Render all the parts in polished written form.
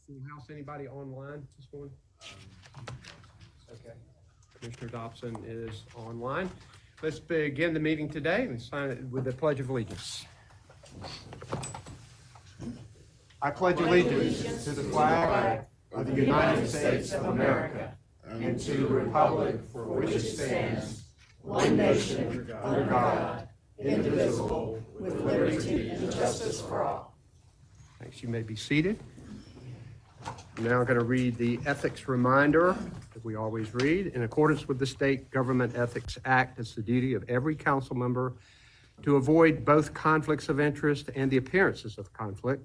Full house. Anybody online this morning? Okay. Commissioner Dobson is online. Let's begin the meeting today and sign it with the Pledge of Allegiance. I pledge allegiance to the flag of the United States of America and to the republic for which it stands, one nation, under God, indivisible, with liberty and justice for all. Thanks. You may be seated. I'm now going to read the ethics reminder that we always read. In accordance with the State Government Ethics Act, it's the duty of every council member to avoid both conflicts of interest and the appearances of conflict.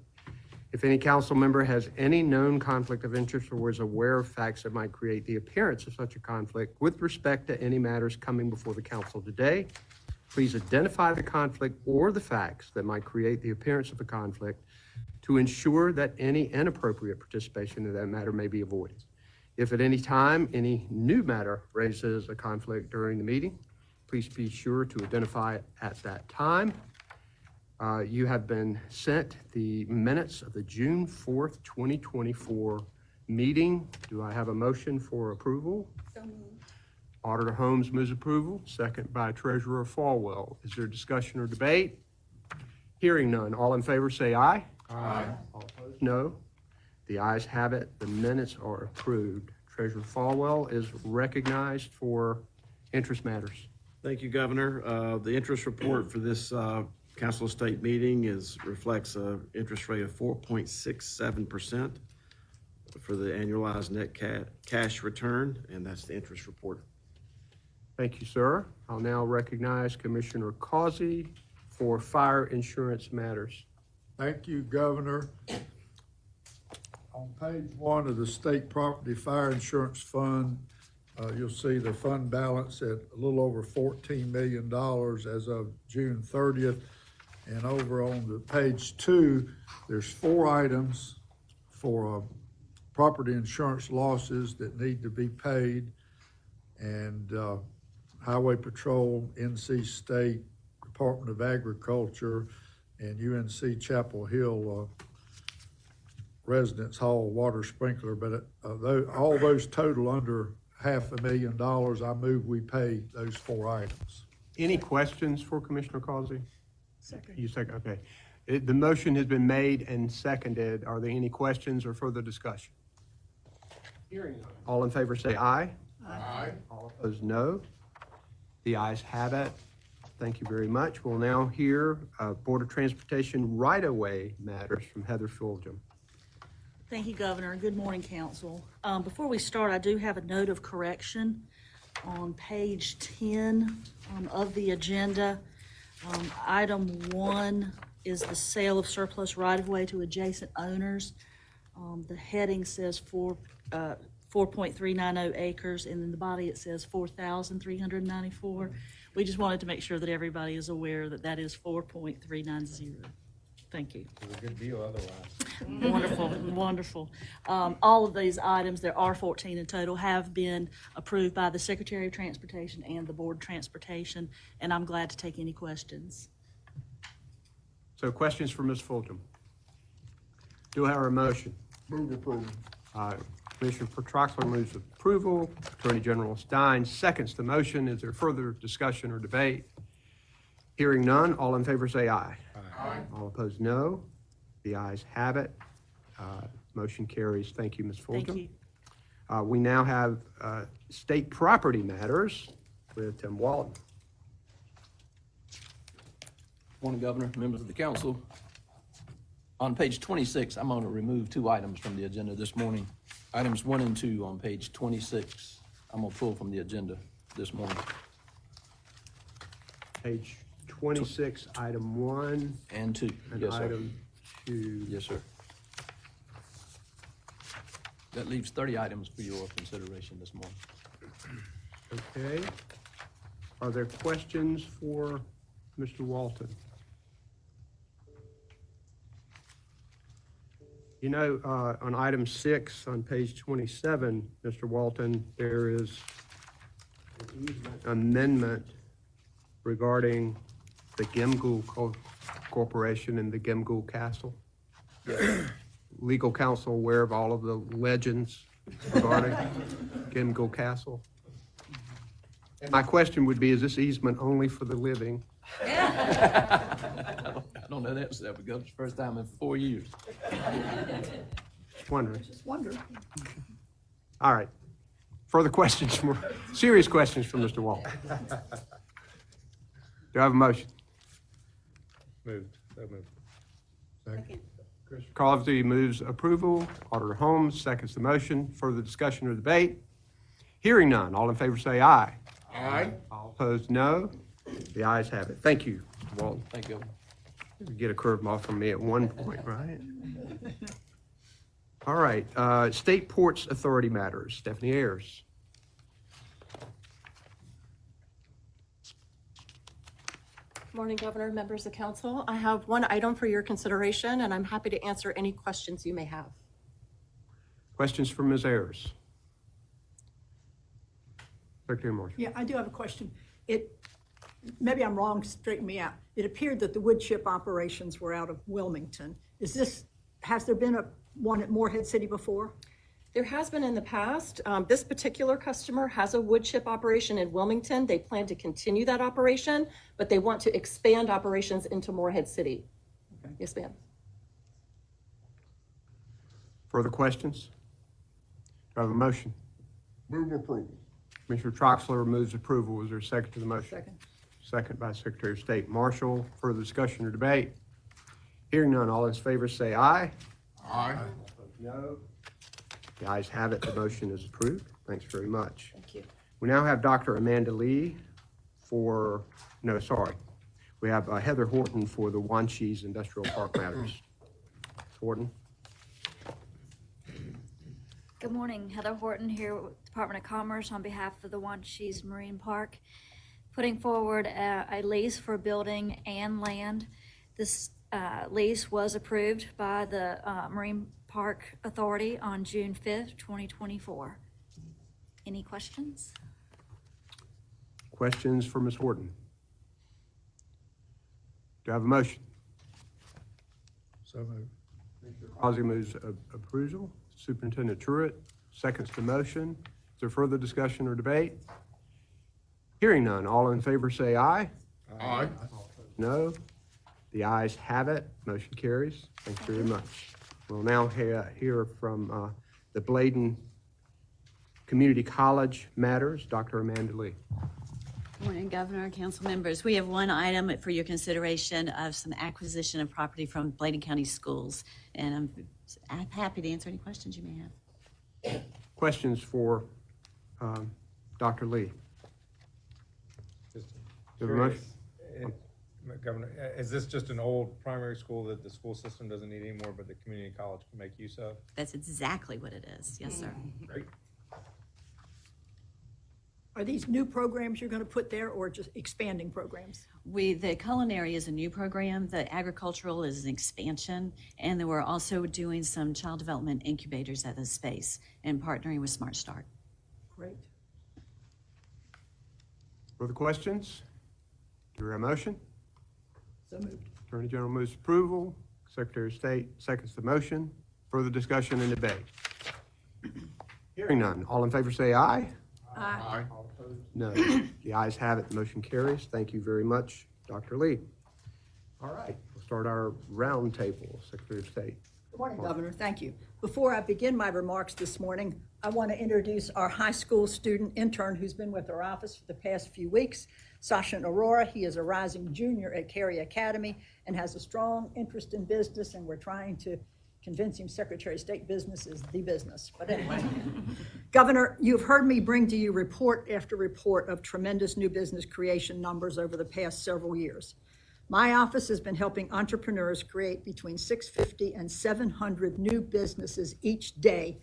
If any council member has any known conflict of interest or is aware of facts that might create the appearance of such a conflict with respect to any matters coming before the council today, please identify the conflict or the facts that might create the appearance of a conflict to ensure that any inappropriate participation in that matter may be avoided. If at any time any new matter raises a conflict during the meeting, please be sure to identify it at that time. You have been sent the minutes of the June 4th, 2024 meeting. Do I have a motion for approval? So moved. Auditor Holmes moves approval, second by Treasurer Falwell. Is there discussion or debate? Hearing none. All in favor say aye. Aye. All opposed, no. The ayes have it. The minutes are approved. Treasurer Falwell is recognized for interest matters. Thank you, Governor. The interest report for this Council of State meeting reflects an interest rate of 4.67% for the annualized net cash return, and that's the interest report. Thank you, sir. I'll now recognize Commissioner Causey for fire insurance matters. Thank you, Governor. On page 1 of the State Property Fire Insurance Fund, you'll see the fund balance at a little over $14 million as of June 30th. And over on the page 2, there's 4 items for property insurance losses that need to be paid. And Highway Patrol, NC State, Department of Agriculture, and UNC Chapel Hill Residence Hall water sprinkler, but all those total under $500,000. I move we pay those 4 items. Any questions for Commissioner Causey? Second. You second, okay. The motion has been made and seconded. Are there any questions or further discussion? Hearing none. All in favor say aye. Aye. All opposed, no. The ayes have it. Thank you very much. We'll now hear Board of Transportation right-of-way matters from Heather Fulgham. Thank you, Governor. Good morning, Council. Before we start, I do have a note of correction on page 10 of the agenda. Item 1 is the sale of surplus right-of-way to adjacent owners. The heading says 4.390 acres, and in the body it says 4,394. We just wanted to make sure that everybody is aware that that is 4.390. Thank you. It's a good deal otherwise. Wonderful, wonderful. All of these items, there are 14 in total, have been approved by the Secretary of Transportation and the Board of Transportation, and I'm glad to take any questions. So questions for Ms. Fulgham? Do I have a motion? Move approval. Commissioner Troxler moves approval. Attorney General Stein seconds the motion. Is there further discussion or debate? Hearing none, all in favor say aye. Aye. All opposed, no. The ayes have it. Motion carries. Thank you, Ms. Fulgham. Thank you. We now have state property matters with Tim Walton. Morning, Governor, members of the council. On page 26, I'm going to remove 2 items from the agenda this morning. Items 1 and 2 on page 26, I'm going to pull from the agenda this morning. Page 26, item 1 And 2, and yes, sir. item 2. Yes, sir. That leaves 30 items for your consideration this morning. Okay. Are there questions for Mr. Walton? You know, on item 6 on page 27, Mr. Walton, there is an easement amendment regarding the Gimgool Corporation and the Gimgool Castle. legal counsel aware of all of the legends regarding Gimgle Castle? And my question would be, is this easement only for the living? I don't know the answer to that, because it's the first time in 4 years. Just wondering. Just wonder. All right. Further questions, serious questions from Mr. Wall? Do I have a motion? Moved. So moved. Second. Commissioner Crosby moves approval. Auditor Holmes seconds the motion. Further discussion or debate? Hearing none. All in favor say aye. Aye. All opposed, no. The ayes have it. Thank you, Mr. Walton. Thank you, Governor. You get a curveball from me at one point, right? All right, State Ports Authority matters. Stephanie Ayers. Morning, Governor, members of council. I have one item for your consideration, and I'm happy to answer any questions you may have. Questions for Ms. Ayers? Secretary Marshall. Yeah, I do have a question. Maybe I'm wrong, straighten me out. It appeared that the wood chip operations were out of Wilmington. Has there been one at Morehead City before? There has been in the past. This particular customer has a wood chip operation in Wilmington. They plan to continue that operation, but they want to expand operations into Morehead City. Okay. Yes, ma'am. Further questions? Do I have a motion? Move approval. Commissioner Troxler moves approval. Is there a second to the motion? Second. Second by Secretary of State Marshall. Further discussion or debate? Hearing none, all in favor say aye. Aye. No. The ayes have it. The motion is approved. Thanks very much. Thank you. We now have Dr. Amanda Lee we have Heather Horton for the Wanchese Industrial Park matters. Horton? Good morning, Heather Horton here with Department of Commerce on behalf of the Wanchese Marine Park, putting forward a lease for building and land. This lease was approved by the Marine Park Authority on June 5th, 2024. Any questions? Questions for Ms. Horton? Do I have a motion? So moved. Crosby moves approval. Superintendent Truitt seconds the motion. Is there further discussion or debate? Hearing none, all in favor say aye. Aye. No. The ayes have it. Motion carries. Thanks very much. We'll now hear from the Bladen Community College matters. Dr. Amanda Lee. Morning, Governor, council members. We have one item for your consideration of some acquisition of property from Bladen County Schools, and I'm happy to answer any questions you may have. Questions for Dr. Lee? Just Do you have a motion? curious, Governor, is this just an old primary school that the school system doesn't need anymore, but the community college can make use of? That's exactly what it is. Yes, sir. Great. Are these new programs you're going to put there or just expanding programs? The culinary is a new program, the agricultural is an expansion, and then we're also doing some child development incubators at the space and partnering with Smart Start. Great. Further questions? Do we have a motion? So moved. Attorney General moves approval. Secretary of State seconds the motion. Further discussion and debate? Hearing none. All in favor say aye. Aye. No. The ayes have it. The motion carries. Thank you very much, Dr. Lee. All right, we'll start our round table. Secretary of State. Good morning, Governor. Thank you. Before I begin my remarks this morning, I want to introduce our high school student intern who's been with our office for the past few weeks, Sasha Aurora. He is a rising junior at Cary Academy and has a strong interest in business, and we're trying to convince him Secretary of State business is the business. But anyway, Governor, you've heard me bring to you report after report of tremendous new business creation numbers over the past several years. My office has been helping entrepreneurs create between 650 and 700 new businesses each day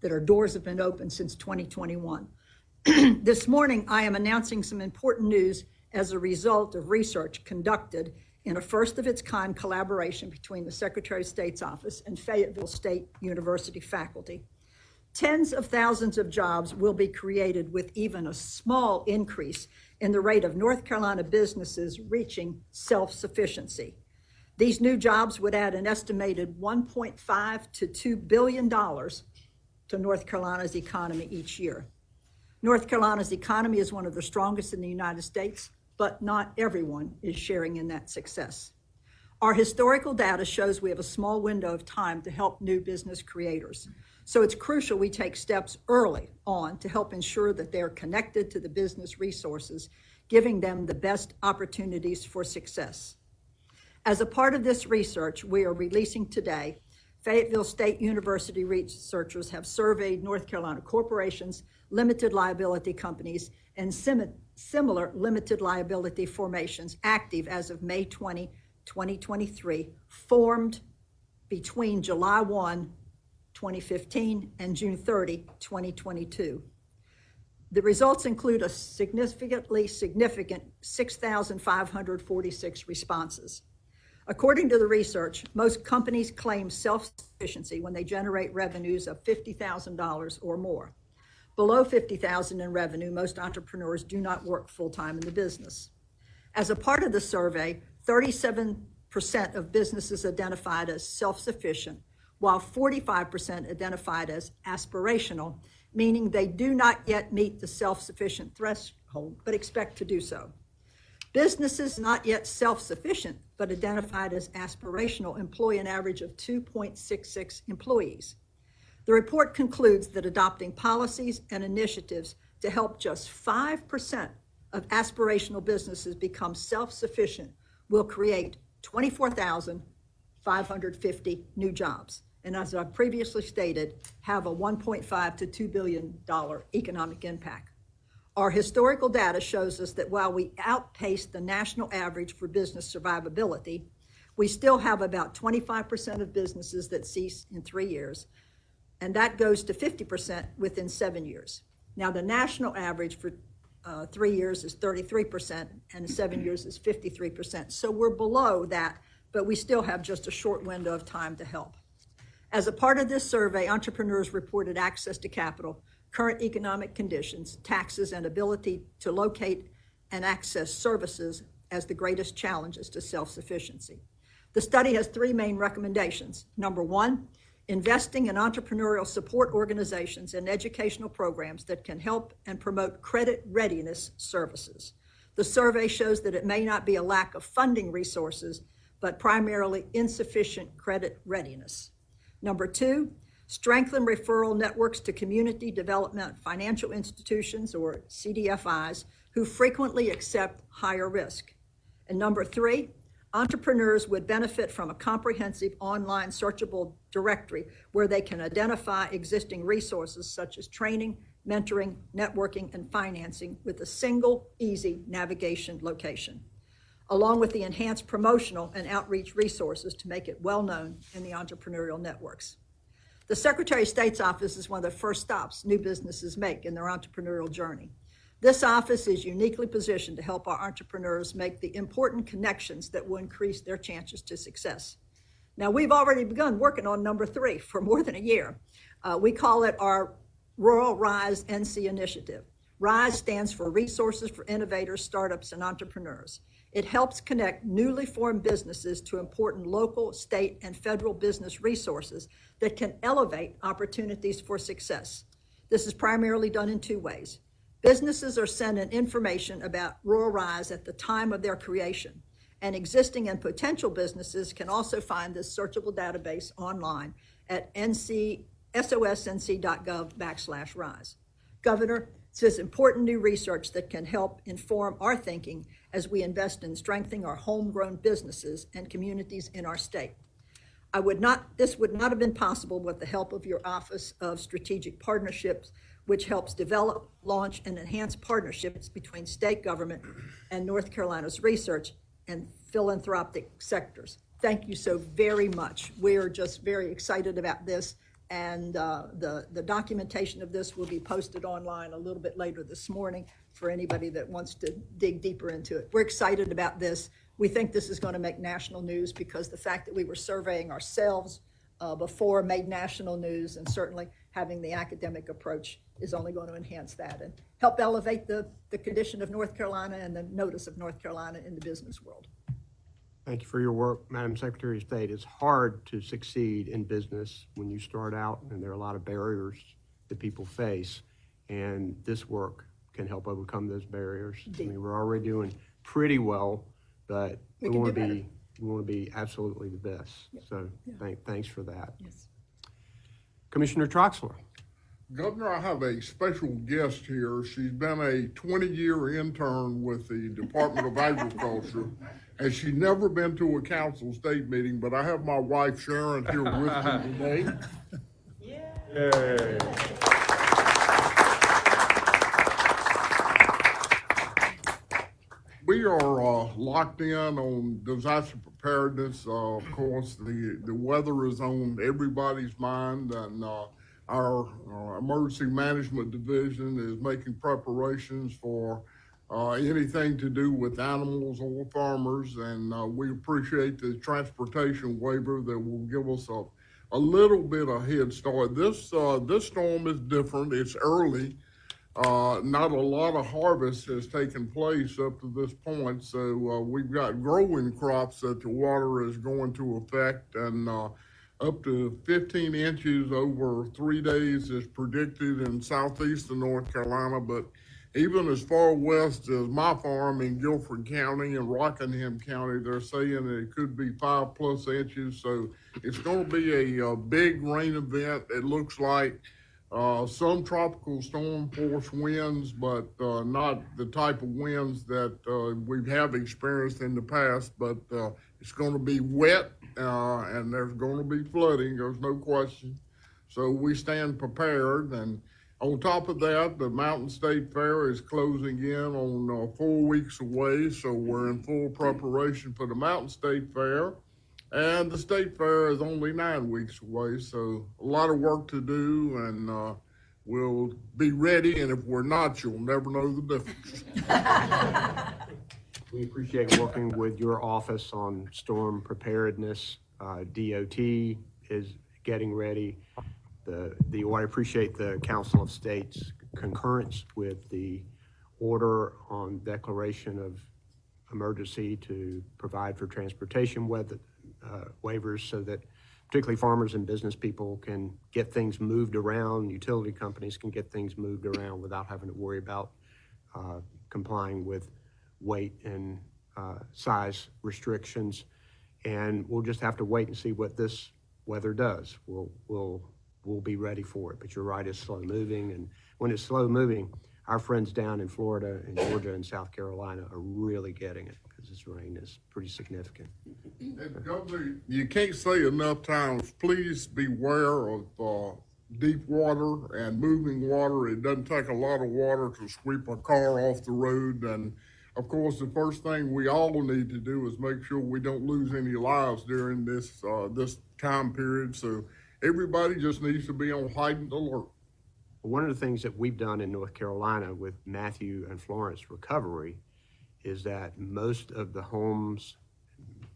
that our doors have been open since 2021. This morning, I am announcing some important news as a result of research conducted in a first-of-its-kind collaboration between the Secretary of State's office and Fayetteville State University faculty. Tens of thousands of jobs will be created with even a small increase in the rate of North Carolina businesses reaching self-sufficiency. These new jobs would add an estimated $1.5 to $2 billion to North Carolina's economy each year. North Carolina's economy is one of the strongest in the United States, but not everyone is sharing in that success. Our historical data shows we have a small window of time to help new business creators. So it's crucial we take steps early on to help ensure that they're connected to the business resources, giving them the best opportunities for success. As a part of this research we are releasing today, Fayetteville State University researchers have surveyed North Carolina corporations, limited liability companies, and similar limited liability formations active as of May 20, 2023, formed between July 1, 2015 and June 30, 2022. The results include a significant 6,546 responses. According to the research, most companies claim self-sufficiency when they generate revenues of $50,000 or more. Below $50,000 in revenue, most entrepreneurs do not work full-time in the business. As a part of the survey, 37% of businesses identified as self-sufficient, while 45% identified as aspirational, meaning they do not yet meet the self-sufficient threshold, but expect to do so. Businesses not yet self-sufficient, but identified as aspirational, employ an average of 2.66 employees. The report concludes that adopting policies and initiatives to help just 5% of aspirational businesses become self-sufficient will create 24,550 new jobs. And as I previously stated, have a $1.5 to $2 billion economic impact. Our historical data shows us that while we outpace the national average for business survivability, we still have about 25% of businesses that cease in 3 years, and that goes to 50% within 7 years. Now, the national average for 3 years is 33%, and 7 years is 53%. So we're below that, but we still have just a short window of time to help. As a part of this survey, entrepreneurs reported access to capital, current economic conditions, taxes, and ability to locate and access services as the greatest challenges to self-sufficiency. The study has 3 main recommendations. Number 1, investing in entrepreneurial support organizations and educational programs that can help and promote credit readiness services. The survey shows that it may not be a lack of funding resources, but primarily insufficient credit readiness. Number 2, strengthen referral networks to community development financial institutions, or CDFIs, who frequently accept higher risk. And number 3, entrepreneurs would benefit from a comprehensive online searchable directory where they can identify existing resources such as training, mentoring, networking, and financing with a single, easy navigation location, along with the enhanced promotional and outreach resources to make it well known in the entrepreneurial networks. The Secretary of State's office is one of the first stops new businesses make in their entrepreneurial journey. This office is uniquely positioned to help our entrepreneurs make the important connections that will increase their chances to success. Now, we've already begun working on number 3 for more than a year. We call it our Rural Rise NC initiative. RISE stands for Resources for Innovators, Startups, and Entrepreneurs. It helps connect newly formed businesses to important local, state, and federal business resources that can elevate opportunities for success. This is primarily done in 2 ways. Businesses are sent information about Rural Rise at the time of their creation, and existing and potential businesses can also find this searchable database online at sosnc.gov/rise. Governor, this is important new research that can help inform our thinking as we invest in strengthening our homegrown businesses and communities in our state. This would not have been possible with the help of your Office of Strategic Partnerships, which helps develop, launch, and enhance partnerships between state government and North Carolina's research and philanthropic sectors. Thank you so very much. We are just very excited about this, and the documentation of this will be posted online a little bit later this morning for anybody that wants to dig deeper into it. We're excited about this. We think this is going to make national news because the fact that we were surveying ourselves before made national news, and certainly having the academic approach is only going to enhance that and help elevate the condition of North Carolina and the notice of North Carolina in the business world. Thank you for your work, Madam Secretary of State. It's hard to succeed in business when you start out, and there are a lot of barriers that people face, and this work can help overcome those barriers. I mean, we're already doing pretty well, but we can want do to better. be, we want to be absolutely the best. So thanks for that. Yes. Commissioner Troxler. Governor, I have a special guest here. She's been a 20-year intern with the Department of Agriculture, and she's never been to a council state meeting, but I have my wife Sharon here with me today. Yay. We are locked in on disaster preparedness. Of course, the weather is on everybody's mind, and our emergency management division is making preparations for anything to do with animals or farmers, and we appreciate the transportation waiver that will give us a little bit of head start. This storm is different. It's early. Not a lot of harvest has taken place up to this point, so we've got growing crops that the water is going to affect, and up to 15 inches over 3 days is predicted in southeastern North Carolina, but even as far west as my farm in Guilford County and Rockingham County, they're saying that it could be 5+ inches, so it's going to be a big rain event. It looks like some tropical storm force winds, but not the type of winds that we have experienced in the past. But it's going to be wet, and there's going to be flooding. There's no question. So we stand prepared. And on top of that, the Mountain State Fair is closing in on 4 weeks away. So we're in full preparation for the Mountain State Fair. And the State Fair is only 9 weeks away, so a lot of work to do, and we'll be ready, and if we're not, you'll never know the difference. We appreciate working with your office on storm preparedness. DOT is getting ready. I appreciate the Council of States concurrence with the order on declaration of emergency to provide for transportation waivers so that particularly farmers and business people can get things moved around. Utility companies can get things moved around without having to worry about complying with weight and size restrictions. And we'll just have to wait and see what this weather does. We'll be ready for it. But you're right, it's slow moving. And when it's slow moving, our friends down in Florida and Georgia and South Carolina are really getting it because this rain is pretty significant. And Governor, you can't say enough times, please beware of deep water and moving water. It doesn't take a lot of water to sweep a car off the road. And of course, the first thing we all need to do is make sure we don't lose any lives during this time period. So everybody just needs to be on heightened alert. One of the things that we've done in North Carolina with Matthew and Florence recovery is that most of the homes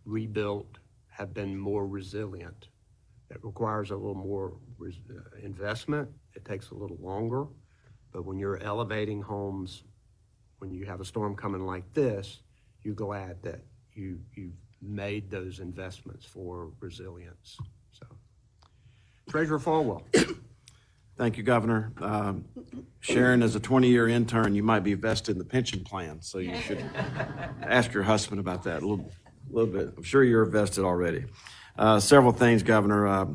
rebuilt have been more resilient. That requires a little more investment. It takes a little longer, but when you're elevating homes, when you have a storm coming like this, you're glad that you've made those investments for resilience. So, Treasurer Falwell. Thank you, Governor. Sharon, as a 20-year intern, you might be vested in the pension plan, so you should ask your husband about that a little bit. I'm sure you're vested already. Several things, Governor.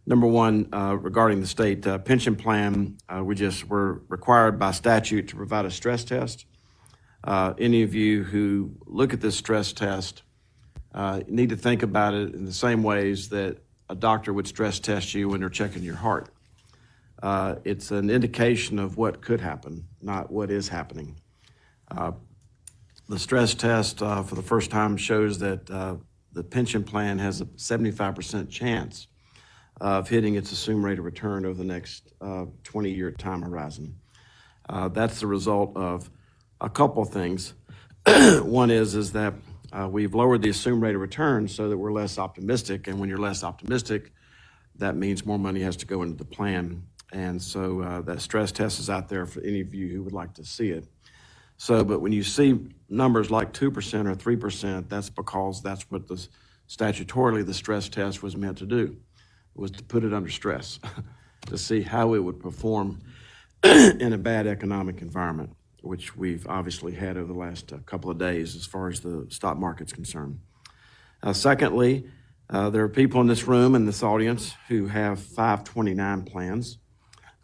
Number one, regarding the state pension plan, we're required by statute to provide a stress test. Any of you who look at this stress test need to think about it in the same ways that a doctor would stress test you when they're checking your heart. It's an indication of what could happen, not what is happening. The stress test for the first time shows that the pension plan has a 75% chance of hitting its assumed rate of return over the next 20-year time horizon. That's the result of a couple of things. One is that we've lowered the assumed rate of return so that we're less optimistic, and when you're less optimistic, that means more money has to go into the plan. And so that stress test is out there for any of you who would like to see it. So, but when you see numbers like 2% or 3%, that's because that's what statutorily the stress test was meant to do, was to put it under stress, to see how it would perform in a bad economic environment, which we've obviously had over the last couple of days as far as the stock market's concerned. Secondly, there are people in this room, in this audience, who have 529 plans.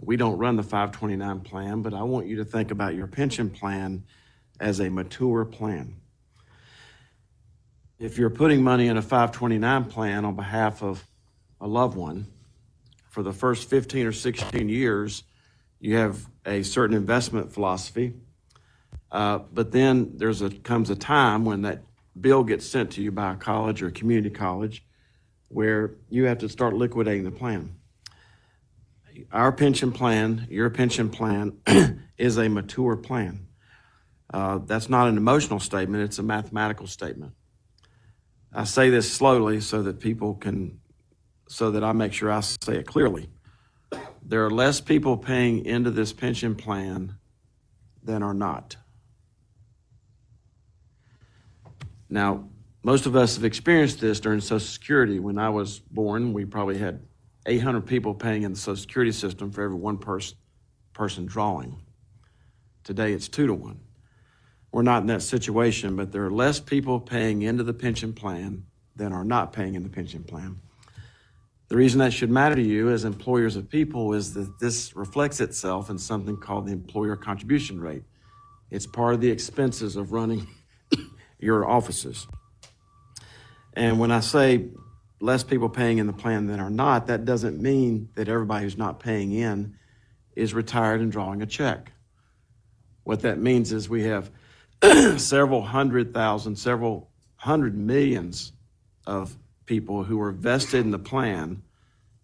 We don't run the 529 plan, but I want you to think about your pension plan as a mature plan. If you're putting money in a 529 plan on behalf of a loved one, for the first 15 or 16 years, you have a certain investment philosophy, but then comes a time when that bill gets sent to you by a college or a community college where you have to start liquidating the plan. Our pension plan, your pension plan, is a mature plan. That's not an emotional statement, it's a mathematical statement. I say this slowly so that I make sure I say it clearly. There are less people paying into this pension plan than are not. Now, most of us have experienced this during Social Security. When I was born, we probably had 800 people paying in the Social Security system for every one person drawing. Today, it's 2 to 1. We're not in that situation, but there are less people paying into the pension plan than are not paying in the pension plan. The reason that should matter to you as employers of people is that this reflects itself in something called the employer contribution rate. It's part of the expenses of running your offices. And when I say less people paying in the plan than are not, that doesn't mean that everybody who's not paying in is retired and drawing a check. What that means is we have several hundred millions of people who are vested in the plan,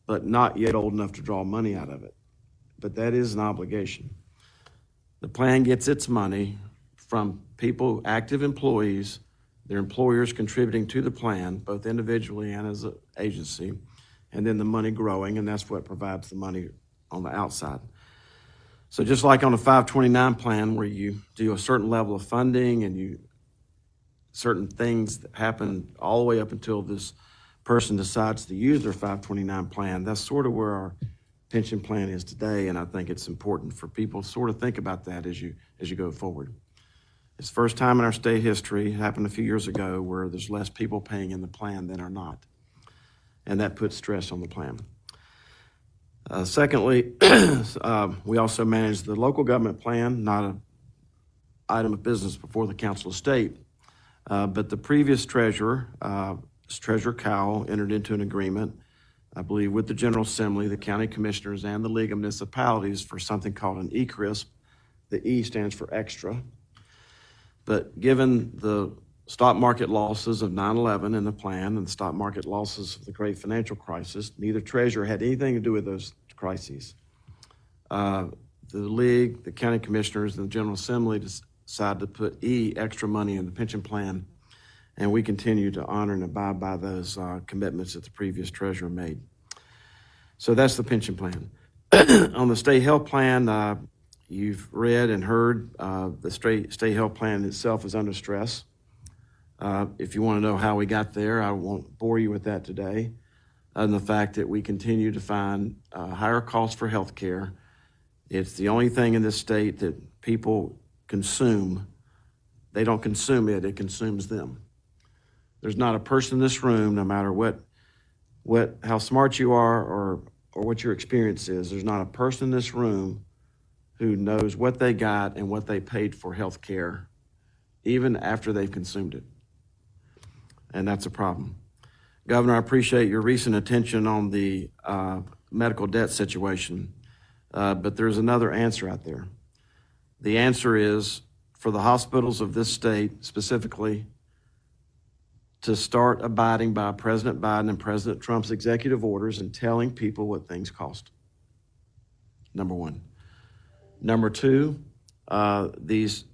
but not yet old enough to draw money out of it. But that is an obligation. The plan gets its money from people, active employees, their employers contributing to the plan, both individually and as an agency, and then the money growing, and that's what provides the money on the outside. So just like on a 529 plan where you do a certain level of funding and certain things that happen all the way up until this person decides to use their 529 plan, that's sort of where our pension plan is today, and I think it's important for people to sort of think about that as you go forward. It's the first time in our state history, it happened a few years ago, where there's less people paying in the plan than are not, and that puts stress on the plan. Secondly, we also manage the local government plan, not an item of business before the Council of State, but the previous treasurer, Treasurer Cowell, entered into an agreement, I believe, with the General Assembly, the county commissioners, and the League of Municipalities for something called an ECRISP. The E stands for extra. But given the stock market losses of 9/11 in the plan and the stock market losses of the great financial crisis, neither treasurer had anything to do with those crises. The League, the county commissioners, and the General Assembly decided to put extra money in the pension plan, and we continue to honor and abide by those commitments that the previous treasurer made. So that's the pension plan. On the state health plan, you've read and heard the state health plan itself is under stress. If you want to know how we got there, I won't bore you with that today. And the fact that we continue to find higher costs for health care. It's the only thing in this state that people consume. They don't consume it, it consumes them. There's not a person in this room, no matter how smart you are or what your experience is, there's not a person in this room who knows what they got and what they paid for health care, even after they've consumed it. And that's a problem. Governor, I appreciate your recent attention on the medical debt situation, but there's another answer out there. The answer is for the hospitals of this state specifically to start abiding by President Biden and President Trump's executive orders and telling people what things cost. Number one. Number two, these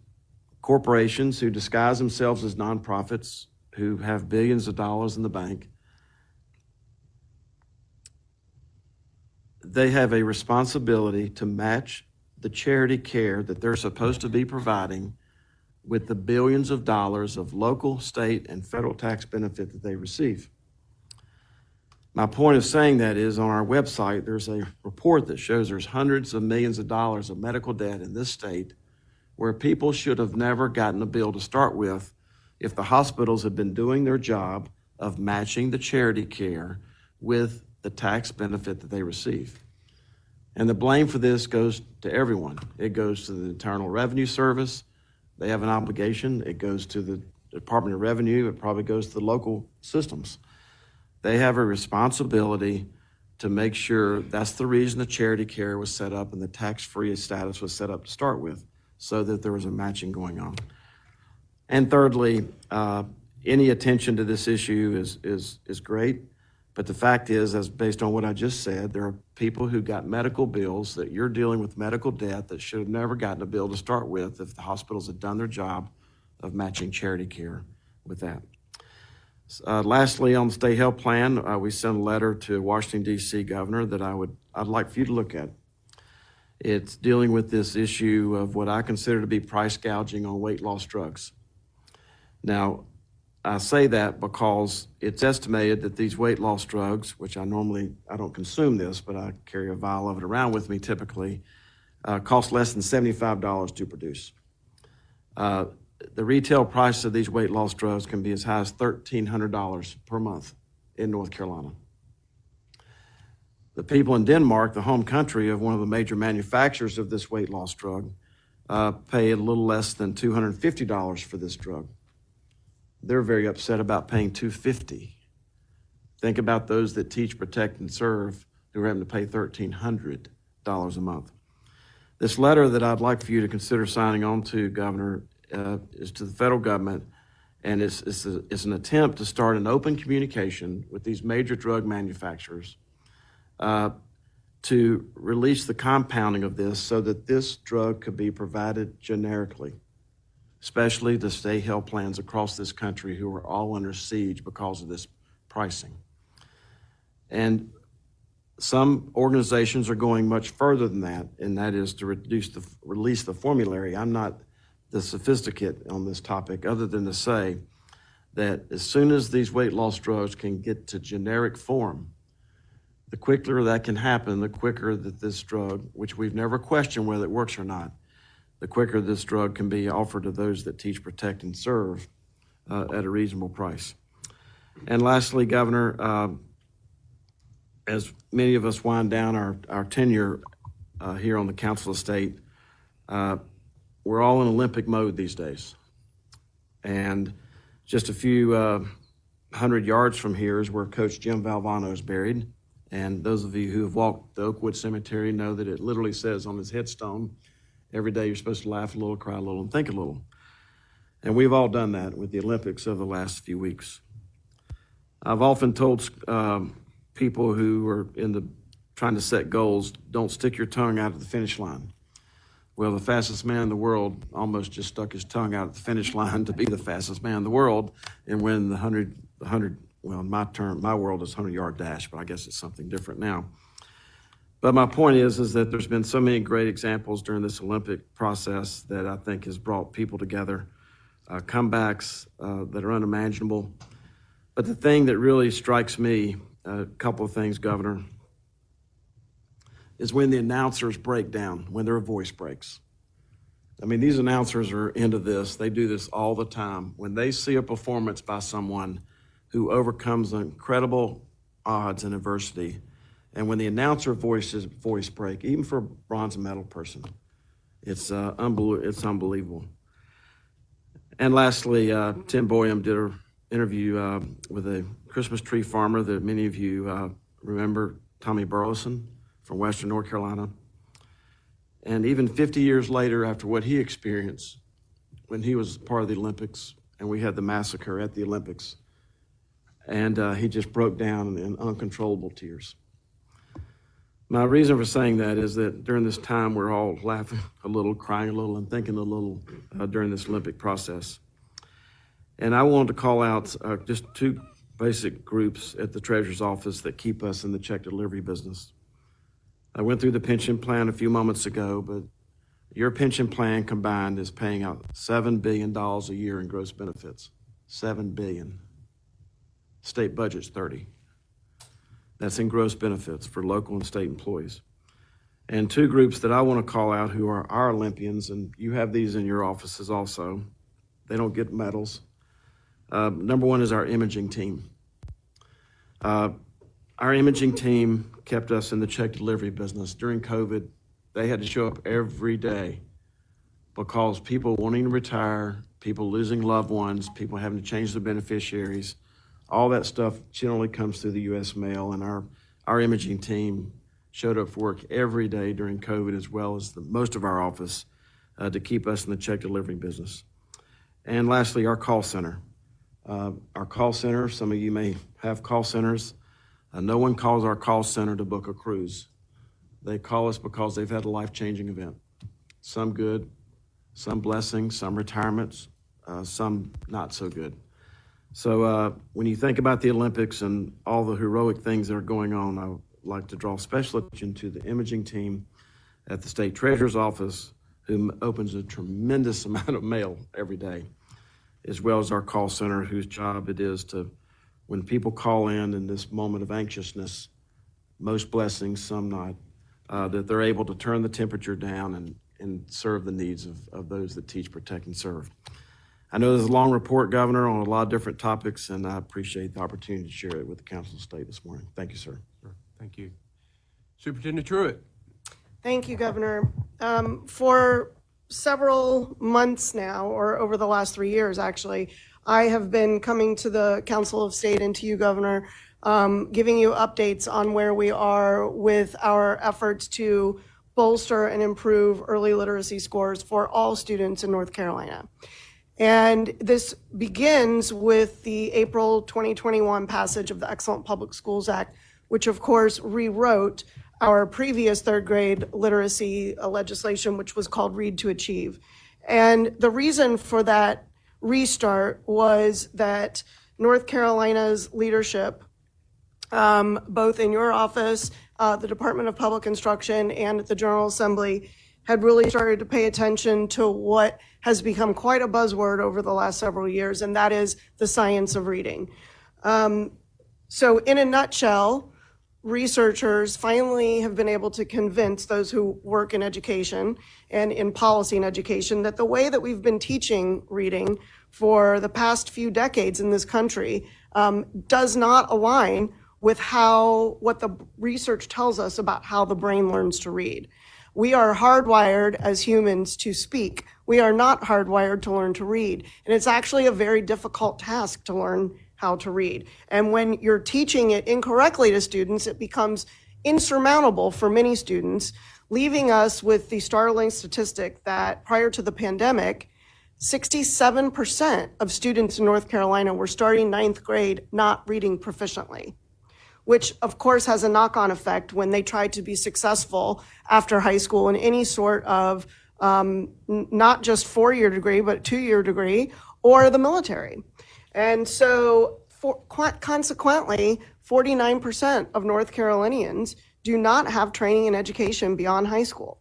corporations who disguise themselves as nonprofits, who have billions of dollars in the bank, they have a responsibility to match the charity care that they're supposed to be providing with the billions of dollars of local, state, and federal tax benefit that they receive. My point of saying that is on our website, there's a report that shows there's hundreds of millions of dollars of medical debt in this state where people should have never gotten a bill to start with if the hospitals had been doing their job of matching the charity care with the tax benefit that they receive. And the blame for this goes to everyone. It goes to the Internal Revenue Service. They have an obligation. It goes to the Department of Revenue. It probably goes to the local systems. They have a responsibility to make sure that's the reason the charity care was set up and the tax-free status was set up to start with, so that there was a matching going on. And thirdly, any attention to this issue is great, but the fact is, as based on what I just said, there are people who got medical bills that you're dealing with medical debt that should have never gotten a bill to start with if the hospitals had done their job of matching charity care with that. Lastly, on the state health plan, we sent a letter to Washington, D.C. governor that I'd like for you to look at. It's dealing with this issue of what I consider to be price gouging on weight loss drugs. Now, I say that because it's estimated that these weight loss drugs, which I don't consume this, but I carry a vial of it around with me typically, cost less than $75 to produce. The retail price of these weight loss drugs can be as high as $1,300 per month in North Carolina. The people in Denmark, the home country of one of the major manufacturers of this weight loss drug, pay a little less than $250 for this drug. They're very upset about paying $250. Think about those that teach, protect, and serve who are having to pay $1,300 a month. This letter that I'd like for you to consider signing on to, Governor, is to the federal government, and it's an attempt to start an open communication with these major drug manufacturers to release the compounding of this so that this drug could be provided generically, especially the state health plans across this country who are all under siege because of this pricing. And some organizations are going much further than that, and that is to release the formulary. I'm not the sophisticate on this topic other than to say that as soon as these weight loss drugs can get to generic form, the quicker that can happen, the quicker that this drug, which we've never questioned whether it works or not, the quicker this drug can be offered to those that teach, protect, and serve at a reasonable price. And lastly, Governor, as many of us wind down our tenure here on the Council of State, we're all in Olympic mode these days. And just a few hundred yards from here is where Coach Jim Valvano is buried. And those of you who have walked the Oakwood Cemetery know that it literally says on his headstone, every day you're supposed to laugh a little, cry a little, and think a little. And we've all done that with the Olympics of the last few weeks. I've often told people who are trying to set goals, don't stick your tongue out at the finish line. Well, the fastest man in the world almost just stuck his tongue out at the finish line to be the fastest man in the world and win the 100, well, in my world is 100-yard dash, but I guess it's something different now. But my point is that there's been so many great examples during this Olympic process that I think has brought people together, comebacks that are unimaginable. But the thing that really strikes me, a couple of things, Governor, is when the announcers break down, when their voice breaks. I mean, these announcers are into this. They do this all the time. When they see a performance by someone who overcomes incredible odds and adversity, and when the announcer voice break, even for a bronze medal person, it's unbelievable. And lastly, Tim Boyum did an interview with a Christmas tree farmer that many of you remember, Tommy Burleson from Western North Carolina. And even 50 years later, after what he experienced when he was part of the Olympics, and we had the massacre at the Olympics, and he just broke down in uncontrollable tears. My reason for saying that is that during this time, we're all laughing a little, crying a little, and thinking a little during this Olympic process. And I wanted to call out just two basic groups at the Treasurer's Office that keep us in the check delivery business. I went through the pension plan a few moments ago, but Your pension plan combined is paying out $7 billion a year in gross benefits. $7 billion. State budget's 30. That's in gross benefits for local and state employees. And two groups that I want to call out who are our Olympians, and you have these in your offices also. They don't get medals. Number one is our imaging team. Our imaging team kept us in the check delivery business. During COVID, they had to show up every day because people wanting to retire, people losing loved ones, people having to change their beneficiaries, all that stuff generally comes through the U.S. mail, and our imaging team showed up for work every day during COVID, as well as most of our office, to keep us in the check delivery business. And lastly, our call center. Our call center, some of you may have call centers. No one calls our call center to book a cruise. They call us because they've had a life-changing event. Some good, some blessings, some retirements, some not so good. So when you think about the Olympics and all the heroic things that are going on, I would like to draw special attention to the imaging team at the state treasurer's office, who opens a tremendous amount of mail every day, as well as our call center, whose job it is to, when people call in this moment of anxiousness, most blessings, some not, that they're able to turn the temperature down and serve the needs of those that teach, protect, and serve. I know there's a long report, Governor, on a lot of different topics, and I appreciate the opportunity to share it with the Council of State this morning. Thank you, sir. Thank you. Superintendent Truitt. Thank you, Governor. For several months now, or over the last 3 years, actually, I have been coming to the Council of State and to you, Governor, giving you updates on where we are with our efforts to bolster and improve early literacy scores for all students in North Carolina. And this begins with the April 2021 passage of the Excellent Public Schools Act, which of course rewrote our previous third grade literacy legislation, which was called Read to Achieve. And the reason for that restart was that North Carolina's leadership, both in your office, the Department of Public Instruction, and the General Assembly, had really started to pay attention to what has become quite a buzzword over the last several years, and that is the science of reading. So in a nutshell, researchers finally have been able to convince those who work in education and in policy and education that the way that we've been teaching reading for the past few decades in this country does not align with what the research tells us about how the brain learns to read. We are hardwired as humans to speak. We are not hardwired to learn to read. And it's actually a very difficult task to learn how to read. And when you're teaching it incorrectly to students, it becomes insurmountable for many students, leaving us with the startling statistic that prior to the pandemic, 67% of students in North Carolina were starting ninth grade not reading proficiently, which of course has a knock-on effect when they try to be successful after high school in any sort of not just four-year degree, but two-year degree or the military. And so consequently, 49% of North Carolinians do not have training and education beyond high school.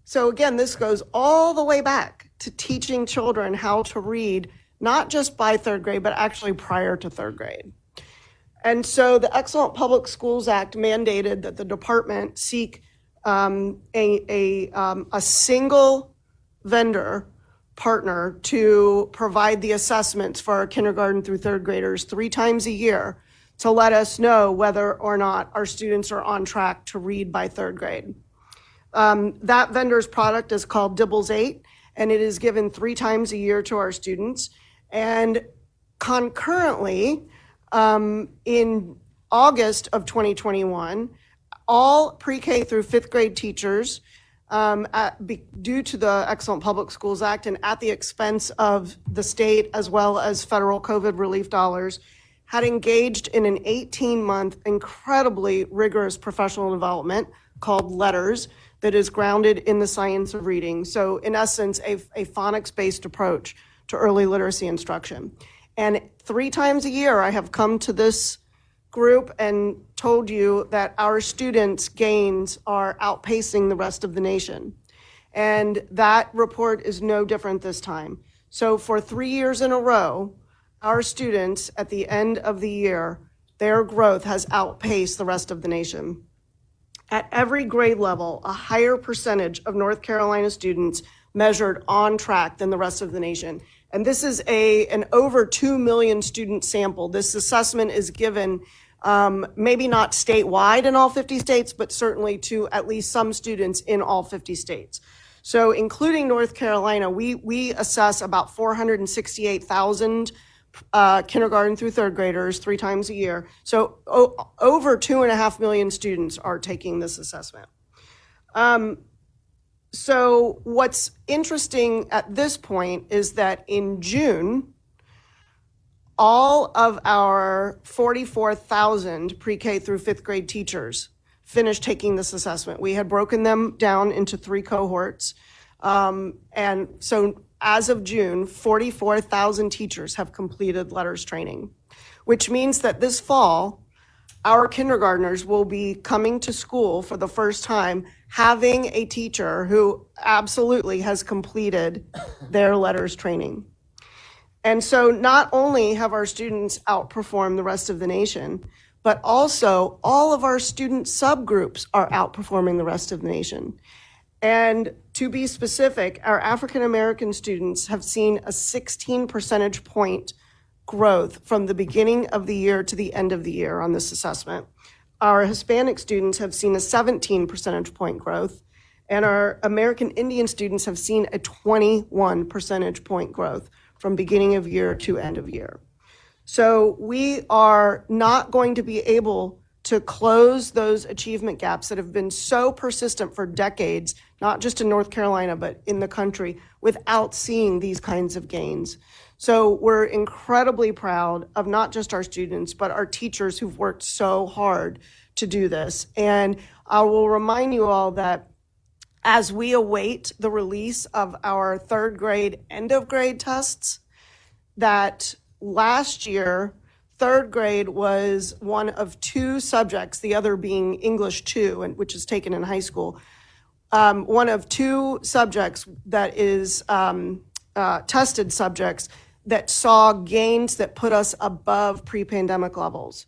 So again, this goes all the way back to teaching children how to read, not just by third grade, but actually prior to third grade. And so the Excellent Public Schools Act mandated that the department seek a single vendor partner to provide the assessments for our kindergarten through third graders 3 times a year to let us know whether or not our students are on track to read by third grade. That vendor's product is called Dibbles 8, and it is given 3 times a year to our students. And concurrently, in August of 2021, all pre-K through 5th grade teachers, due to the Excellent Public Schools Act and at the expense of the state as well as federal COVID relief dollars, had engaged in an 18-month incredibly rigorous professional development called LETTERS that is grounded in the science of reading. So in essence, a phonics-based approach to early literacy instruction. And 3 times a year, I have come to this group and told you that our students' gains are outpacing the rest of the nation. And that report is no different this time. So for 3 years in a row, our students at the end of the year, their growth has outpaced the rest of the nation. At every grade level, a higher percentage of North Carolina students measured on track than the rest of the nation. And this is an over 2 million student sample. This assessment is given maybe not statewide in all 50 states, but certainly to at least some students in all 50 states. So including North Carolina, we assess about 468,000 kindergarten through third graders 3 times a year. So over 2.5 million students are taking this assessment. So what's interesting at this point is that in June, all of our 44,000 pre-K through 5th grade teachers finished taking this assessment. We had broken them down into 3 cohorts. And so as of June, 44,000 teachers have completed LETRS training, which means that this fall, our kindergartners will be coming to school for the first time having a teacher who absolutely has completed their LETRS training. And so not only have our students outperformed the rest of the nation, but also all of our student subgroups are outperforming the rest of the nation. And to be specific, our African American students have seen a 16 percentage point growth from the beginning of the year to the end of the year on this assessment. Our Hispanic students have seen a 17 percentage point growth, and our American Indian students have seen a 21 percentage point growth from beginning of year to end of year. So we are not going to be able to close those achievement gaps that have been so persistent for decades, not just in North Carolina, but in the country, without seeing these kinds of gains. So we're incredibly proud of not just our students, but our teachers who've worked so hard to do this. And I will remind you all that as we await the release of our 3rd grade end of grade tests, that last year, 3rd grade was one of 2 subjects, the other being English 2, which is taken in high school, one of 2 subjects that is tested subjects that saw gains that put us above pre-pandemic levels.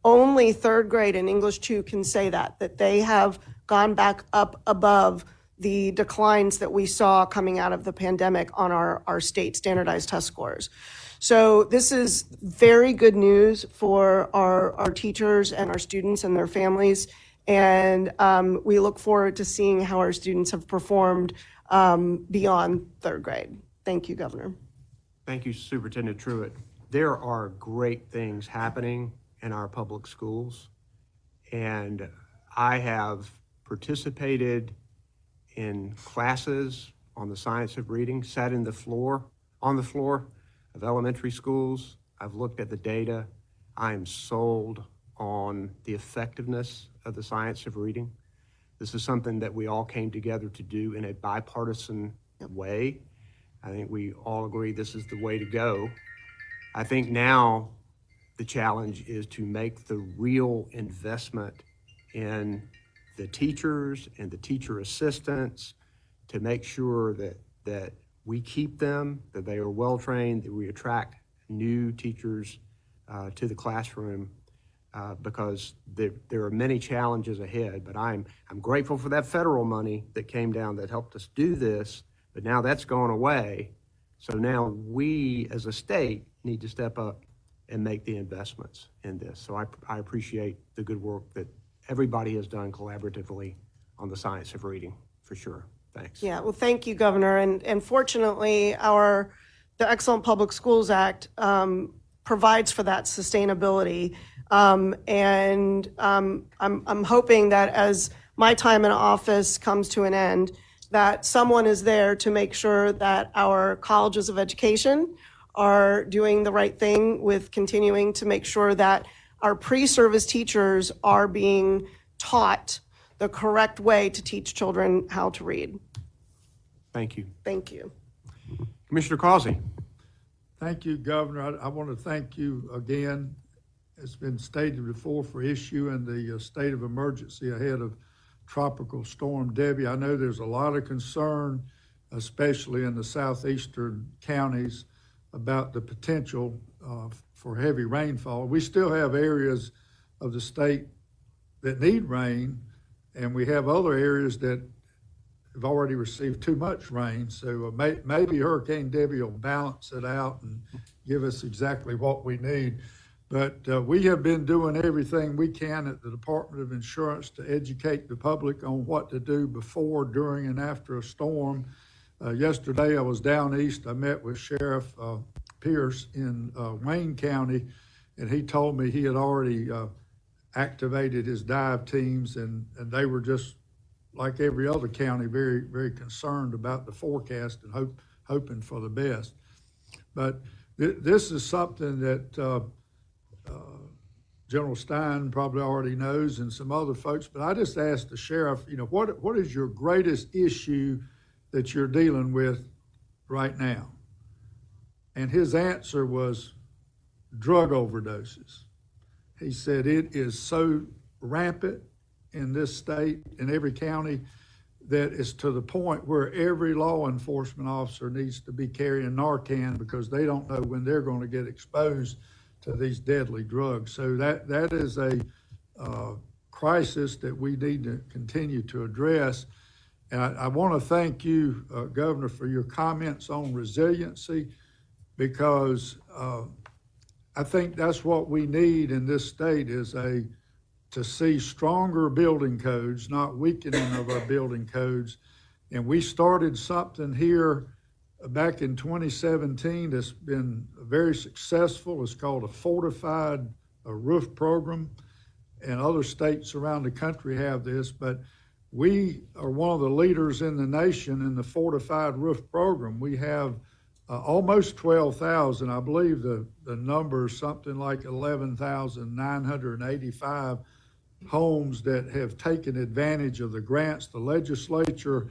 Only 3rd grade in English 2 can say that they have gone back up above the declines that we saw coming out of the pandemic on our state standardized test scores. So this is very good news for our teachers and our students and their families. And we look forward to seeing how our students have performed beyond 3rd grade. Thank you, Governor. Thank you, Superintendent Truitt. There are great things happening in our public schools, and I have participated in classes on the science of reading, sat on the floor of elementary schools. I've looked at the data. I am sold on the effectiveness of the science of reading. This is something that we all came together to do in a bipartisan way. I think we all agree this is the way to go. I think now the challenge is to make the real investment in the teachers and the teacher assistants to make sure that we keep them, that they are well-trained, that we attract new teachers to the classroom because there are many challenges ahead. But I'm grateful for that federal money that came down that helped us do this, but now that's gone away. So now we as a state need to step up and make the investments in this. So I appreciate the good work that everybody has done collaboratively on the science of reading, for sure. Thanks. Yeah, well, thank you, Governor. And fortunately, the Excellent Public Schools Act provides for that sustainability. And I'm hoping that as my time in office comes to an end, that someone is there to make sure that our colleges of education are doing the right thing with continuing to make sure that our pre-service teachers are being taught the correct way to teach children how to read. Thank you. Thank you. Commissioner Causey. Thank you, Governor. I want to thank you again. It's been stated before for issuing the state of emergency ahead of Tropical Storm Debbie. I know there's a lot of concern, especially in the southeastern counties, about the potential for heavy rainfall. We still have areas of the state that need rain, and we have other areas that have already received too much rain. So maybe Hurricane Debbie will balance it out and give us exactly what we need. But we have been doing everything we can at the Department of Insurance to educate the public on what to do before, during, and after a storm. Yesterday, I was down east. I met with Sheriff Pierce in Wayne County, and he told me he had already activated his dive teams, and they were just, like every other county, very, very concerned about the forecast and hoping for the best. But this is something that General Stein probably already knows, and some other folks, but I just asked the sheriff, what is your greatest issue that you're dealing with right now? And his answer was drug overdoses. He said it is so rampant in this state, in every county, that it's to the point where every law enforcement officer needs to be carrying Narcan because they don't know when they're going to get exposed to these deadly drugs. So that is a crisis that we need to continue to address. And I want to thank you, Governor, for your comments on resiliency, because I think that's what we need in this state is to see stronger building codes, not weakening of our building codes. And we started something here back in 2017 that's been very successful. It's called a fortified roof program, and other states around the country have this, but we are one of the leaders in the nation in the fortified roof program. We have almost 12,000. I believe the number is something like 11,985 homes that have taken advantage of the grants. The legislature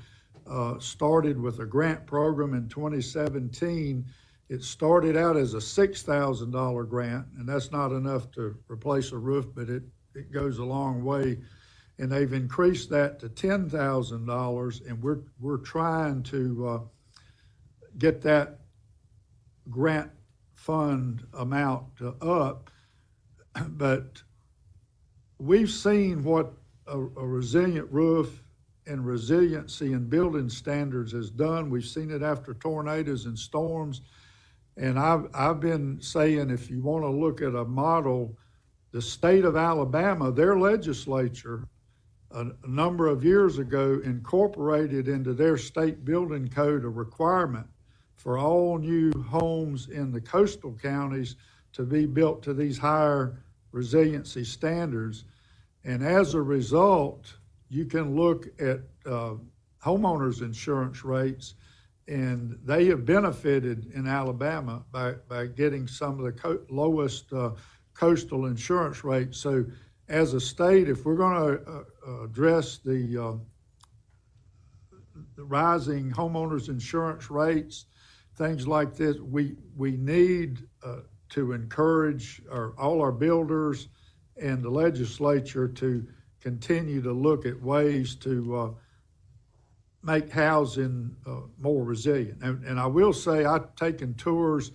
started with a grant program in 2017. It started out as a $6,000 grant, and that's not enough to replace a roof, but it goes a long way. And they've increased that to $10,000, and we're trying to get that grant fund amount up. But we've seen what a resilient roof and resiliency in building standards has done. We've seen it after tornadoes and storms. And I've been saying, if you want to look at a model, the state of Alabama, their legislature a number of years ago incorporated into their state building code a requirement for all new homes in the coastal counties to be built to these higher resiliency standards. And as a result, you can look at homeowners insurance rates, and they have benefited in Alabama by getting some of the lowest coastal insurance rates. So as a state, if we're going to address the rising homeowners insurance rates, things like this, we need to encourage all our builders and the legislature to continue to look at ways to make housing more resilient. And I will say, I've taken tours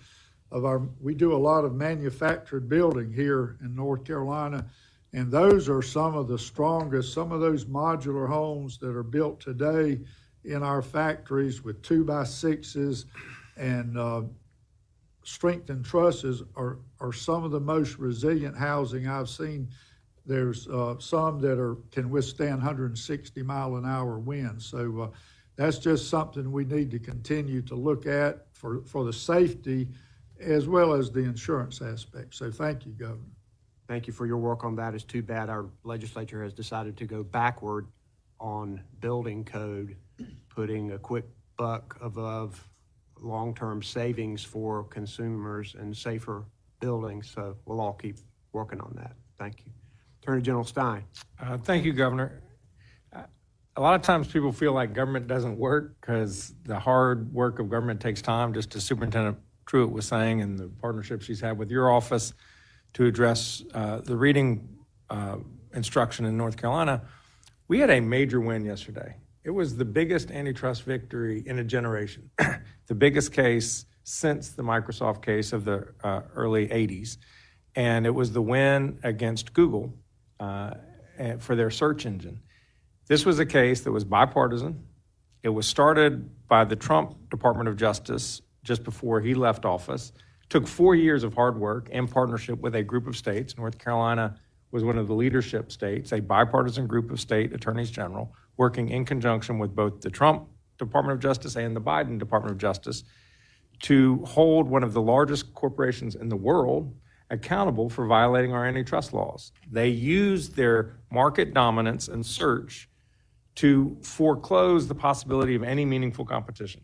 of we do a lot of manufactured building here in North Carolina, and those are some of the strongest, some of those modular homes that are built today in our factories with 2x6s and strengthened trusses are some of the most resilient housing I've seen. There's some that can withstand 160-mile-an-hour winds. So that's just something we need to continue to look at for the safety as well as the insurance aspect. So thank you, Governor. Thank you for your work on that. It's too bad our legislature has decided to go backward on building code, putting a quick buck above long-term savings for consumers and safer buildings. So we'll all keep working on that. Thank you. Attorney General Stein. Thank you, Governor. A lot of times people feel like government doesn't work because the hard work of government takes time, just as Superintendent Truitt was saying, and the partnership she's had with your office to address the reading instruction in North Carolina. We had a major win yesterday. It was the biggest antitrust victory in a generation, the biggest case since the Microsoft case of the early 80s. And it was the win against Google for their search engine. This was a case that was bipartisan. It was started by the Trump Department of Justice just before he left office. Took 4 years of hard work in partnership with a group of states. North Carolina was one of the leadership states, a bipartisan group of state attorneys general working in conjunction with both the Trump Department of Justice and the Biden Department of Justice to hold one of the largest corporations in the world accountable for violating our antitrust laws. They used their market dominance and search to foreclose the possibility of any meaningful competition.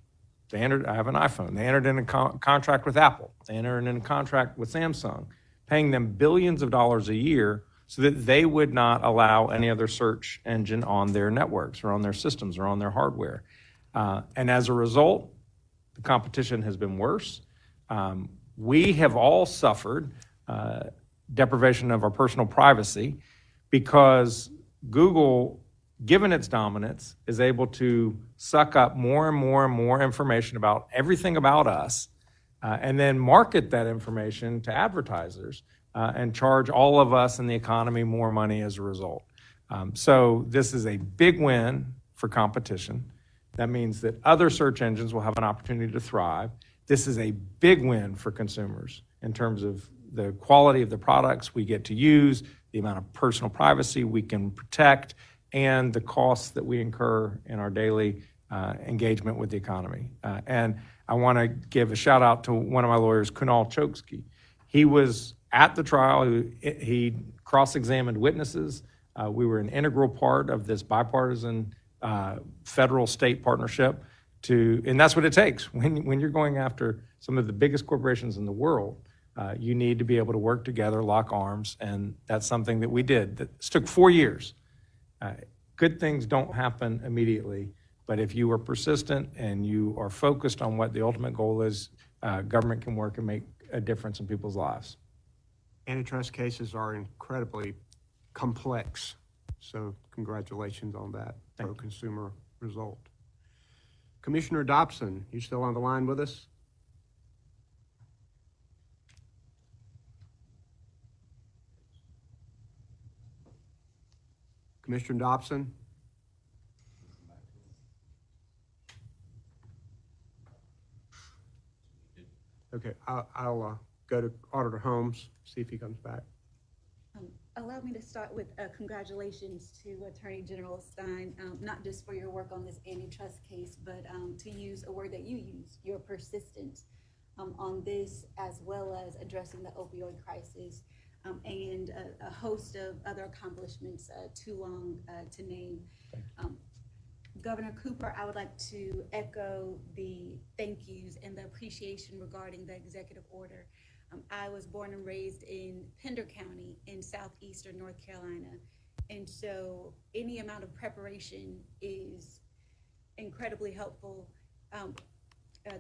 I have an iPhone. They entered in a contract with Apple. They entered in a contract with Samsung, paying them billions of dollars a year so that they would not allow any other search engine on their networks or on their systems or on their hardware. And as a result, the competition has been worse. We have all suffered deprivation of our personal privacy because Google, given its dominance, is able to suck up more and more and more information about everything about us and then market that information to advertisers and charge all of us in the economy more money as a result. So this is a big win for competition. That means that other search engines will have an opportunity to thrive. This is a big win for consumers in terms of the quality of the products we get to use, the amount of personal privacy we can protect, and the costs that we incur in our daily engagement with the economy. And I want to give a shout out to one of my lawyers, Kunal Chokshi. He was at the trial. He cross-examined witnesses. We were an integral part of this bipartisan federal-state partnership and that's what it takes. When you're going after some of the biggest corporations in the world, you need to be able to work together, lock arms, and that's something that we did. This took 4 years. Good things don't happen immediately, but if you are persistent and you are focused on what the ultimate goal is, government can work and make a difference in people's lives. Antitrust cases are incredibly complex, so congratulations on that pro-consumer result. Commissioner Dobson, you still on the line with us? Commissioner Dobson? Okay, I'll go to Auditor Holmes, see if he comes back. Allow me to start with congratulations to Attorney General Stein, not just for your work on this antitrust case, but to use a word that you used, your persistence on this, as well as addressing the opioid crisis and a host of other accomplishments too long to name. Governor Cooper, I would like to echo the thank yous and the appreciation regarding the executive order. I was born and raised in Pender County in southeastern North Carolina, and so any amount of preparation is incredibly helpful.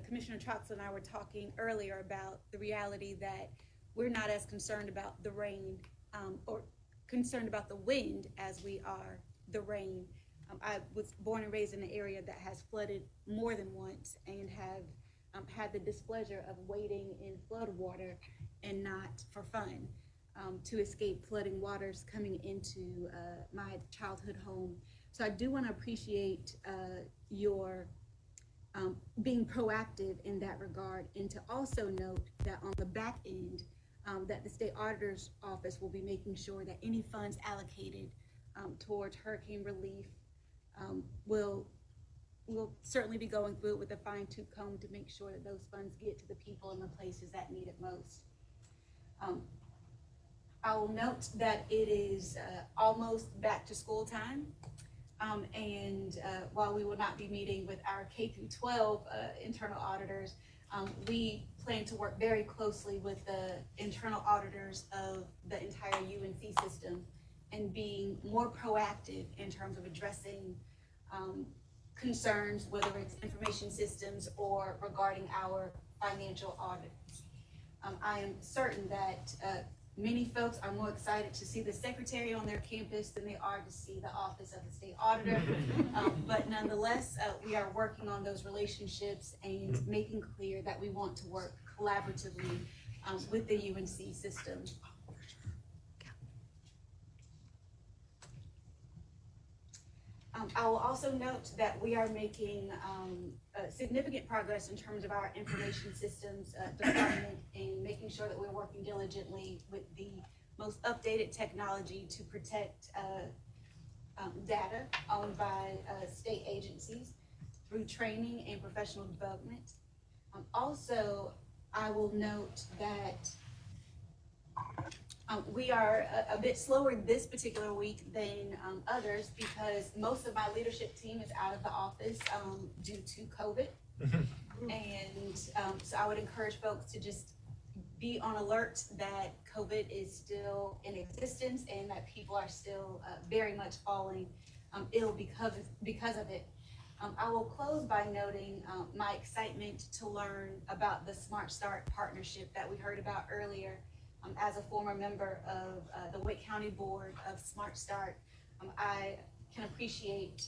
Commissioner Troxel and I were talking earlier about the reality that we're not as concerned about the rain or concerned about the wind as we are the rain. I was born and raised in an area that has flooded more than once and have had the displeasure of wading in flood water and not for fun, to escape flooding waters coming into my childhood home. So I do want to appreciate your being proactive in that regard, and to also note that on the back end, that the State Auditor's Office will be making sure that any funds allocated towards hurricane relief will certainly be going through it with a fine-tooth comb to make sure that those funds get to the people in the places that need it most. I will note that it is almost back to school time, and while we will not be meeting with our K-12 internal auditors, we plan to work very closely with the internal auditors of the entire UNC system and being more proactive in terms of addressing concerns, whether it's information systems or regarding our financial audits. I am certain that many folks are more excited to see the secretary on their campus than they are to see the office of the state auditor. But nonetheless, we are working on those relationships and making clear that we want to work collaboratively with the UNC system. I will also note that we are making significant progress in terms of our information systems department and making sure that we're working diligently with the most updated technology to protect data owned by state agencies through training and professional development. Also, I will note that we are a bit slower this particular week than others because most of my leadership team is out of the office due to COVID. And so I would encourage folks to just be on alert that COVID is still in existence and that people are still very much falling ill because of it. I will close by noting my excitement to learn about the Smart Start partnership that we heard about earlier. As a former member of the Wake County Board of Smart Start, I can appreciate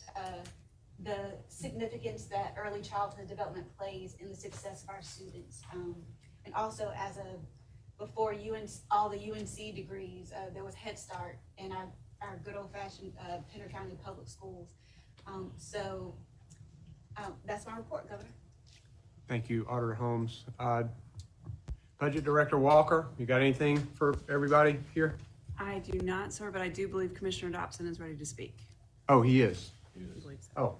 the significance that early childhood development plays in the success of our students. And also before all the UNC degrees, there was Head Start in our good old fashioned Pender County Public Schools. So that's my report, Governor. Thank you, Auditor Holmes. Budget Director Walker, you got anything for everybody here? I do not, sir, but I do believe Commissioner Dobson is ready to speak. Oh, he is. Oh,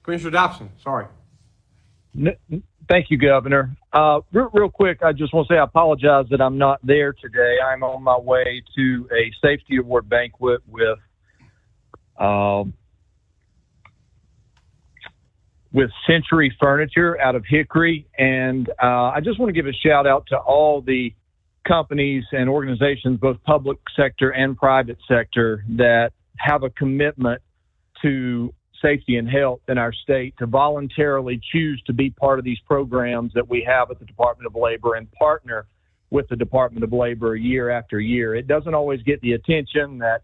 Commissioner Dobson, sorry. Thank you, Governor. Real quick, I just want to say I apologize that I'm not there today. I'm on my way to a safety award banquet with Century Furniture out of Hickory. And I just want to give a shout out to all the companies and organizations, both public sector and private sector, that have a commitment to safety and health in our state, to voluntarily choose to be part of these programs that we have at the Department of Labor and partner with the Department of Labor year after year. It doesn't always get the attention that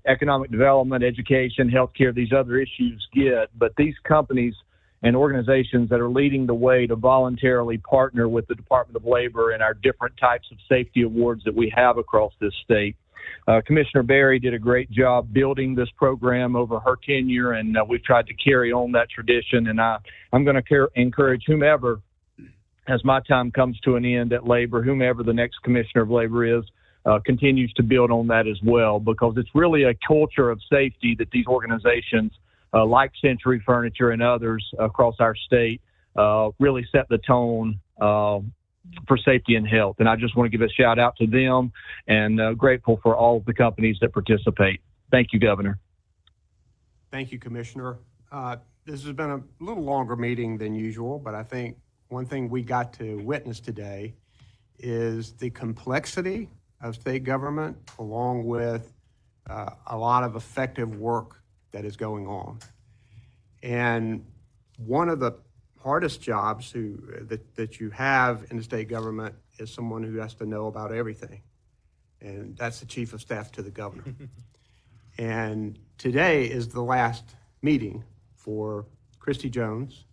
economic development, education, healthcare, these other issues get, but these companies and organizations that are leading the way to voluntarily partner with the Department of Labor in our different types of safety awards that we have across this state. Commissioner Berry did a great job building this program over her tenure, and we've tried to carry on that tradition, and I'm going to encourage whomever, as my time comes to an end at Labor, whomever the next Commissioner of Labor is, continues to build on that as well, because it's really a culture of safety that these organizations like Century Furniture and others across our state really set the tone for safety and health. And I just want to give a shout out to them and grateful for all of the companies that participate. Thank you, Governor. Thank you, Commissioner. This has been a little longer meeting than usual, but I think one thing we got to witness today is the complexity of state government, along with a lot of effective work that is going on. And one of the hardest jobs that you have in the state government is someone who has to know about everything. And that's the Chief of Staff to the Governor. And today is the last meeting for Christy Jones,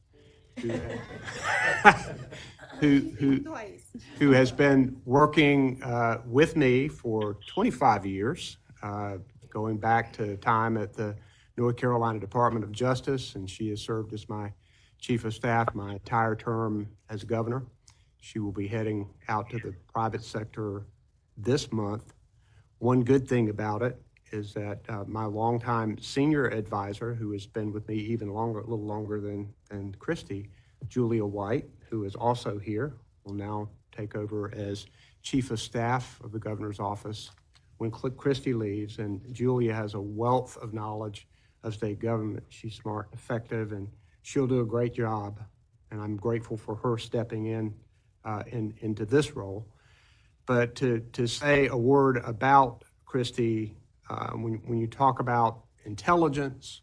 who has been working with me for 25 years, going back to time at the North Carolina Department of Justice, and she has served as my Chief of Staff my entire term as governor. She will be heading out to the private sector this month. One good thing about it is that my longtime senior advisor, who has been with me even longer, a little longer than Christy, Julia White, who is also here, will now take over as Chief of Staff of the Governor's Office when Christy leaves. And Julia has a wealth of knowledge of state government. She's smart, effective, and she'll do a great job. And I'm grateful for her stepping into this role. But to say a word about Christy, when you talk about intelligence,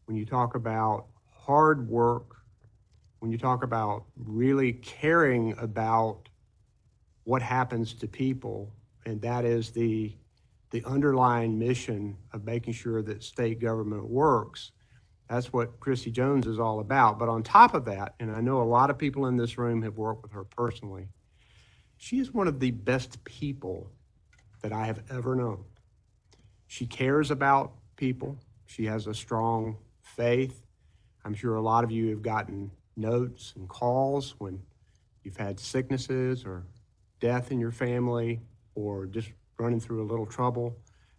when you talk about hard work, when you talk about really caring about what happens to people and that is the underlying mission of making sure that state government works. That's what Christy Jones is all about. But on top of that, and I know a lot of people in this room have worked with her personally, she is one of the best people that I have ever known. She cares about people. She has a strong faith. I'm sure a lot of you have gotten notes and calls when you've had sicknesses or death in your family or just running through a little trouble.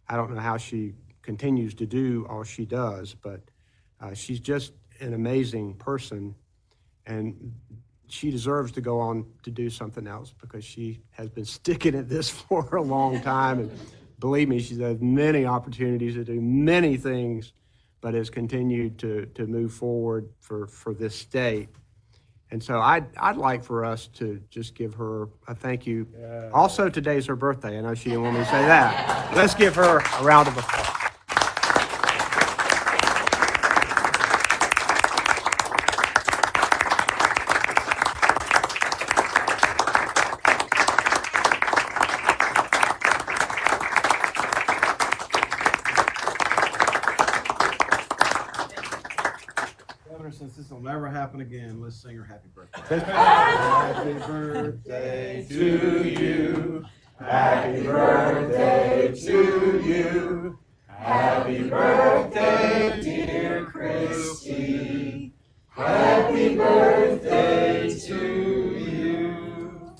I don't know how she continues to do all she does, but she's just an amazing person, and she deserves to go on to do something else because she has been sticking at this for a long time. And believe me, she's had many opportunities to do many things, but has continued to move forward for this state. And so I'd like for us to just give her a thank you. Also, today's her birthday. I know she didn't want me to say that. Let's give her a round of applause. Governor, since this will never happen again, let's sing her happy birthday. Happy birthday to you. Happy birthday to you. Happy birthday, dear Christy. Happy birthday to you.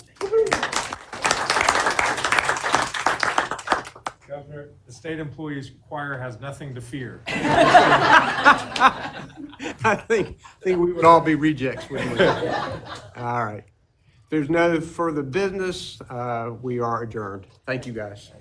Governor, the state employees choir has nothing to fear. I think we would all be rejects, wouldn't we? All right. If there's no further business, we are adjourned. Thank you, guys.